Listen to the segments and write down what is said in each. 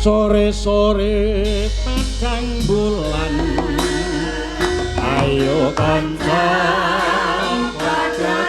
sore-sore padang bulan ayo kanca padha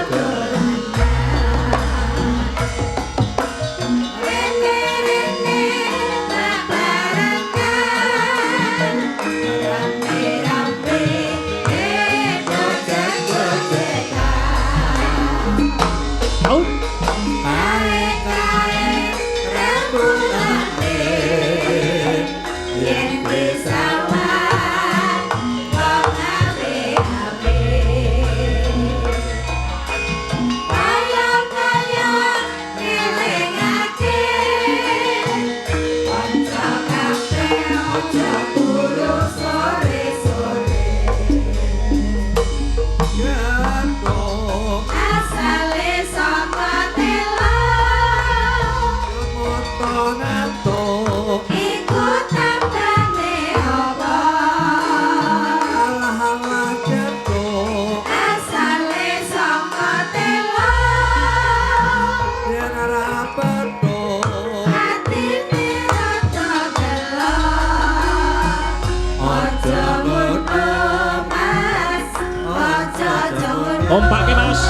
Ompake Mas.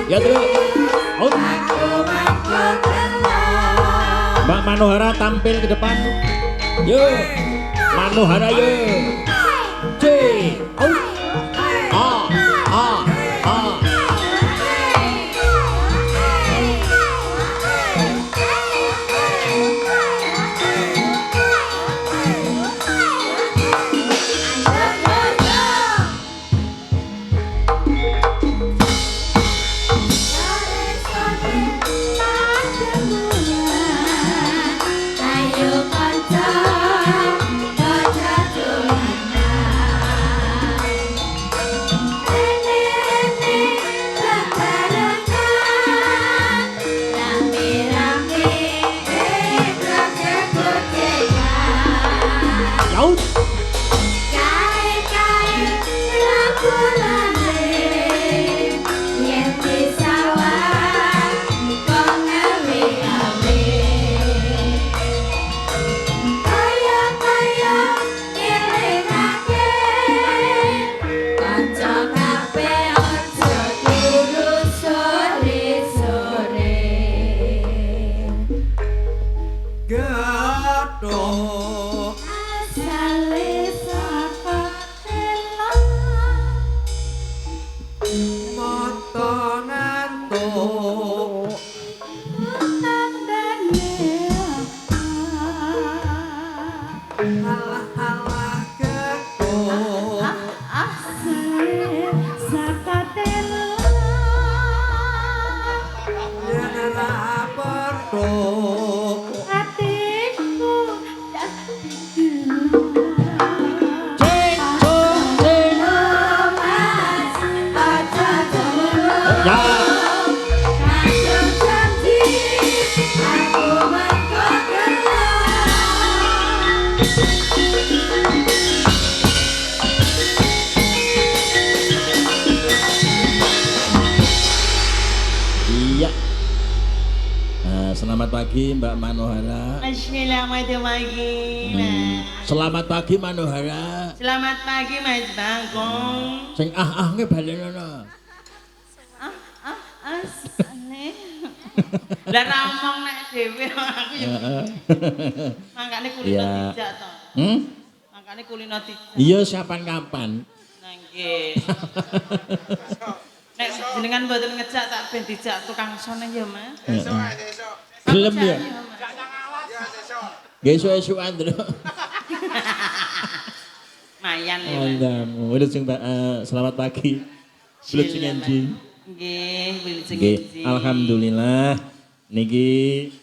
Ya terus. Out. Mbak Manohara tampil ke depan. Yo. Manohara yo. J. Out. A. A. A. Selamat pagi Mbak Manohara. Selamat pagi. Selamat pagi Manohara. Selamat pagi Mas Bangkong. Sing nge balenono. Asane. Lah ra omong nek dhewe aku ya. Mangkane kulino dijak to. Mangkane kulino dijak. Iya siapan kapan. Nah nggih. Nek jenengan mboten ngejak tak ben dijak tukang sone ya, Mas. Esuk. Gelem ya. Esuk-esukan lho. Mayan ya. Udah selamat pagi. Wilujeng enjing. Nggih, wilujeng enjing. Alhamdulillah niki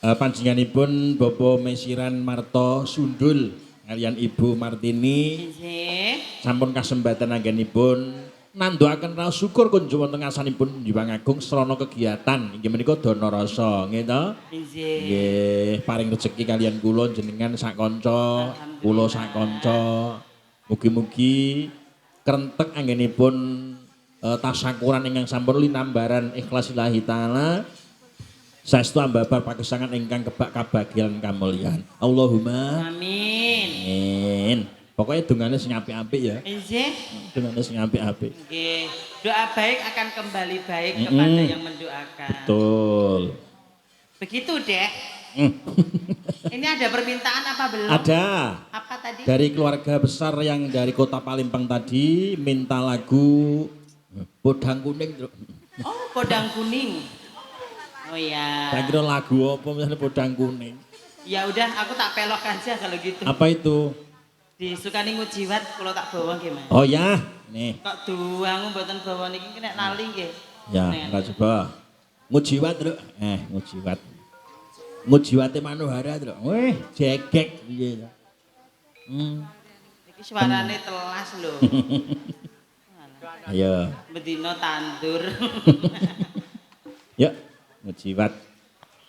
panjenenganipun Bapak Mesiran Marto Sundul kalian Ibu Martini. Nggih. Sampun kasempatan anggenipun nanduaken raos syukur kunjuk wonten ngasanipun Hyang Agung srana kegiatan inggih menika dana rasa nggih to nggih paring rezeki kalian kula jenengan sak kanca kula sak kanca mugi-mugi krentek anggenipun tasyakuran ingkang sampun linambaran ikhlas lillahi taala Saestu ambabar pagesangan ingkang kebak kabagyan kamulyan. Allahumma Amin. amin. Pokoknya dungane sing apik-apik ya. Nggih. Dungane sing apik-apik. Nggih. Doa baik akan kembali baik kepada yang mendoakan. Betul. Begitu, Dek. Ini ada permintaan apa belum? Ada. Apa tadi? Dari keluarga besar yang dari Kota Palembang tadi minta lagu Podang Kuning. Oh, Podang Kuning. Oh ya. Saya kira lagu apa misalnya Podang Kuning. Ya udah, aku tak pelok aja kalau gitu. Apa itu? Disukani ngujiwat kalau tak bawa gimana? Oh ya, nih. Kok duangu mboten bawa niki kena nali nggih. Ya, enggak coba. Ngujiwat, Truk. Ngujiwat. Ngujiwate Manohara, Truk. Wih, jegek piye to. Iki suarane telas lho. Ayo. Bedino tandur. Yuk, ngujiwat.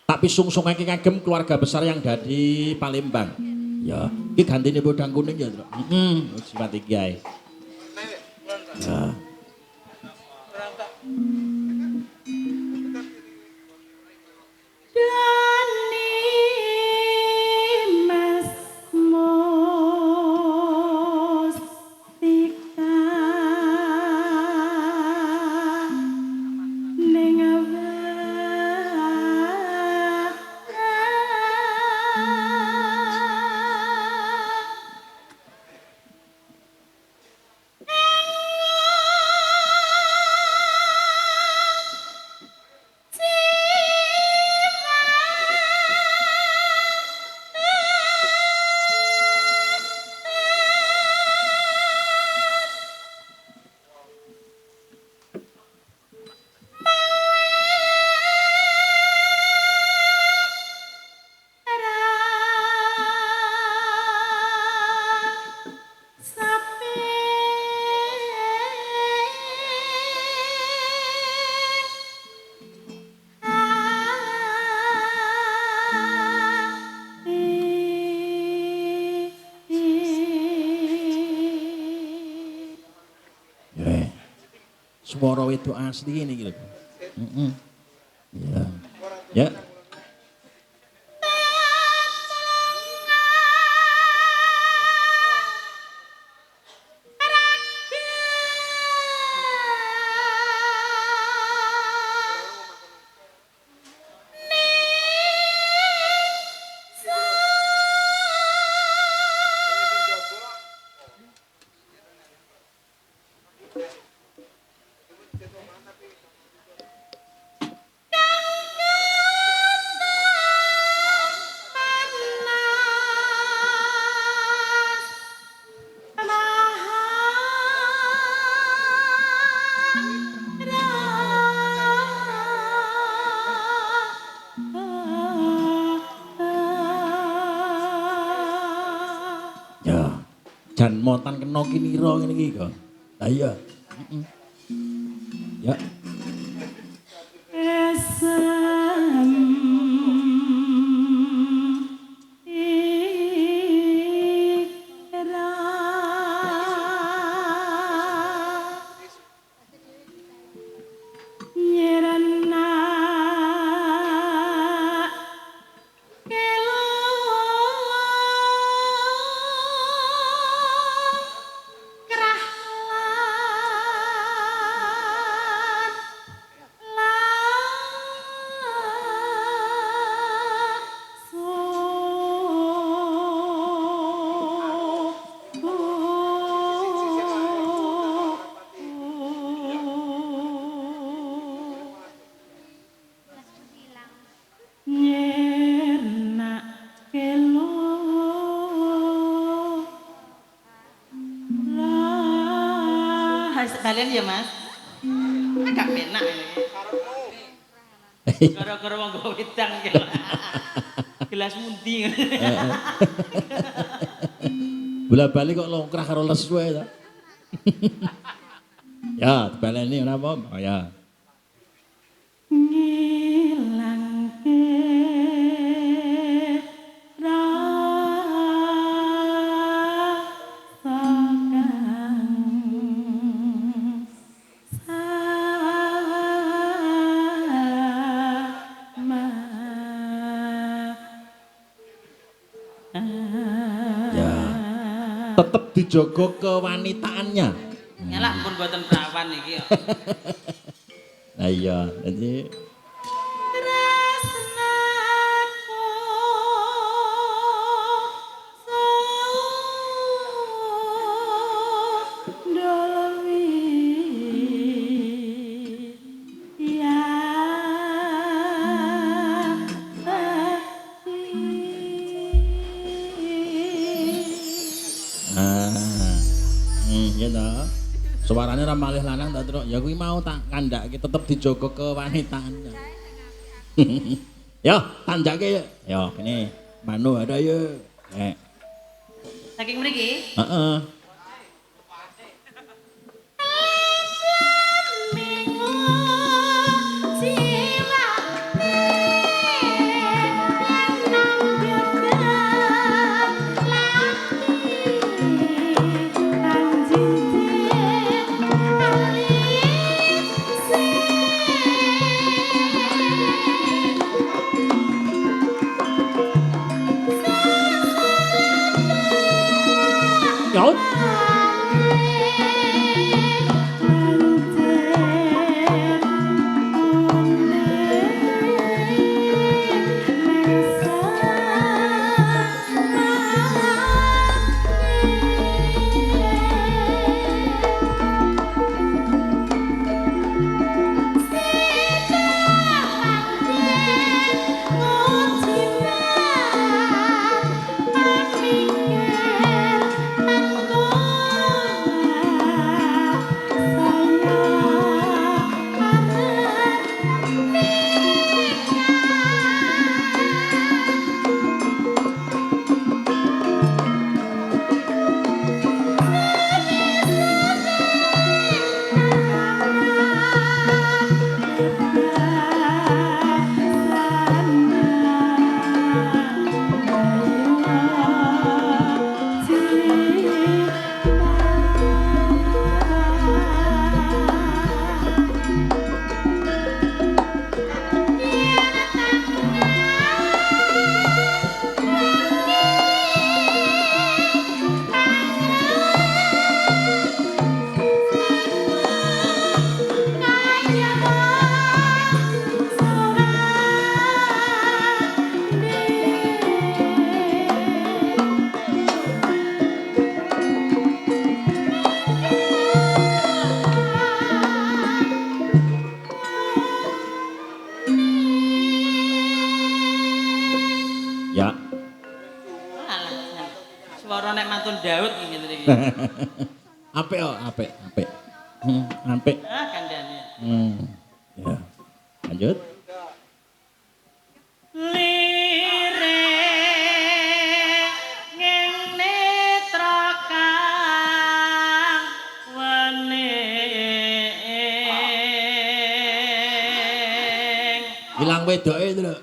Tak pisung-sungake kagem keluarga besar yang dari Palembang. Ya, iki gantine Podang Kuning ya, Truk. Ngujiwat iki ae. Ya. Suara itu asli ini gitu. Ya. Ya. Jan montan kena kinira ngene iki kok. Lah iya. Ya. Sekalian ya Mas. Agak penak ini. Gara-gara wong gawe wedang gelas mundi. Bola-bali kok longkrah karo lesu ae ta. Ya, dibaleni ora apa-apa. Oh, ya. Ya. Tetep dijogo kewanitaannya. Nyalak pun mboten prawan iki ya. Nah iya, jadi gitu. Suarane ora malih lanang tak terus ya kuwi mau tak kandhake tetep dijogo kewanitaannya. Yo, tanjake yo. Yo, ini manu ada yo. Saking mriki? Heeh. Yo. Ya. Alah. Swara nek mantun Daud iki ngene iki. Apik kok, apik, apik. Apik. Ah kandhane. Ya. Lanjut. Hilang wedoke itu lho.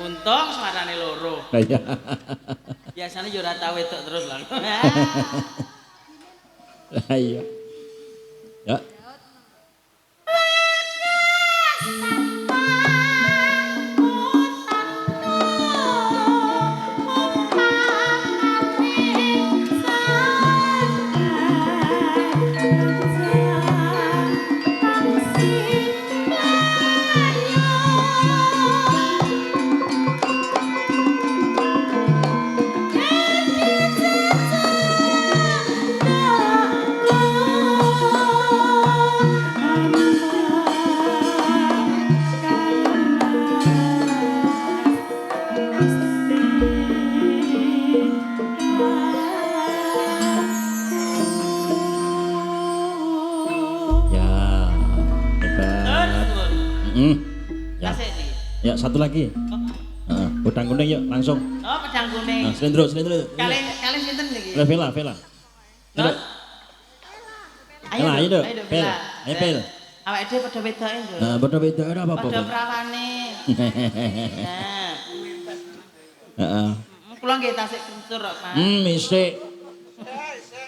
Untung suarane loro. Lah ya. Biasane yo ora tau wedok terus lho. Lah iya. Ya. Ya. Tasik iki. Ya, satu lagi. Heeh, pedang kuning yuk, langsung. Oh, pedang kuning. Nah, selendro. Kali sinten iki? Vela. No? Ayo, Ayo, dok. Dok, Pel. Bella. Ayo, Pel. Awake dhewe padha wedoke, Nduk. Nah, beda ora apa-apa. Padha prawane. Nah. Heeh. Kula nggih tasik kencur kok, Mas. Misik.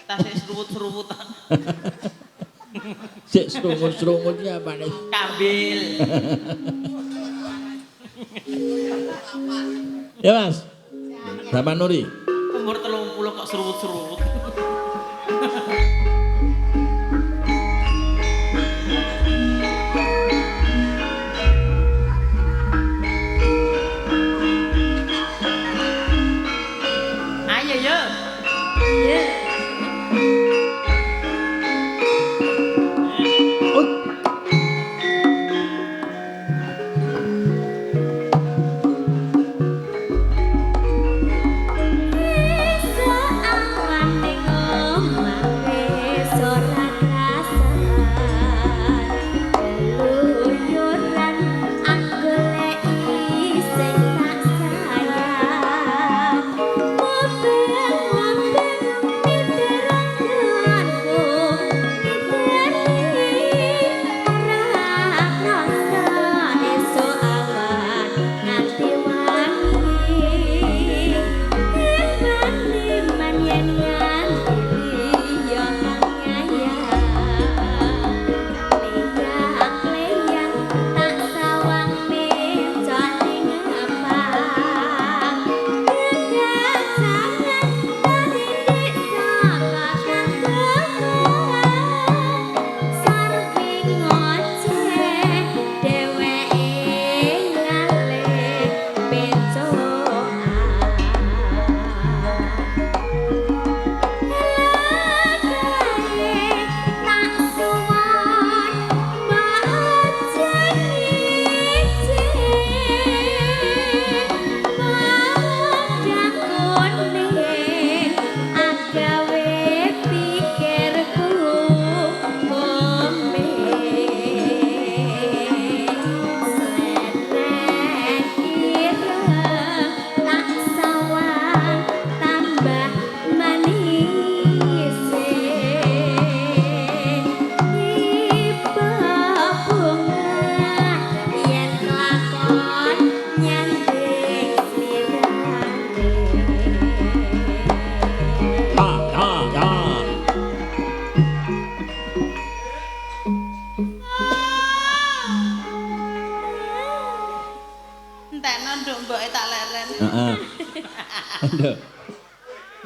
Tasik seruput-seruputan. Sik serungut ya apane? Kambil. Ya, Mas. Zaman Nuri. Umur 30 kok seruput-seruput. Ayo, yo. Iya. Soalan ning omah ora krasan. Keluyuran aku lek sing tak sayang. Mobil miteranku miteri ora krasa esuk awan nganti wangi. Iman yen nganti yo nyayang. Tak sawang mencot ning apang. Jangan dari saka kantongan. Sarpi ngoceh dheweke ngalih pencoan. Tak suwon bajeng pedang kuning agawe pikirku Sleneng ireng tak sawang tambah manis. Tiba bunga yen kelakon nyanding slirane. Ya. Entekno nduk mboke tak leren. Heeh. Nduk.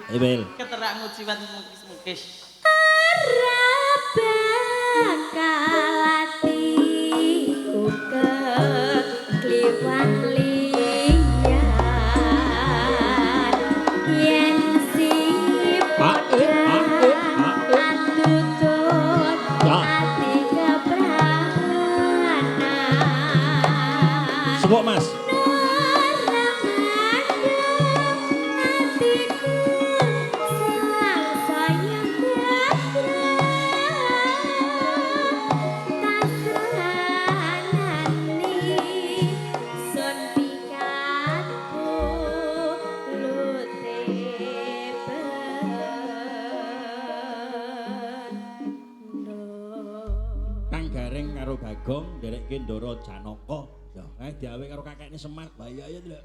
Ayo, Pel. Keterak ngujiwat mukis-mukis. Ora bakal atiku kekliwat liyan yen Ae. atutut Ya. ati kepranan. Sebok, Mas. Kang Gareng karo Bagong nderekke Ndara Janaka. Ya, kae diawe karo kakekne Semar. Bahaya ya, Nduk.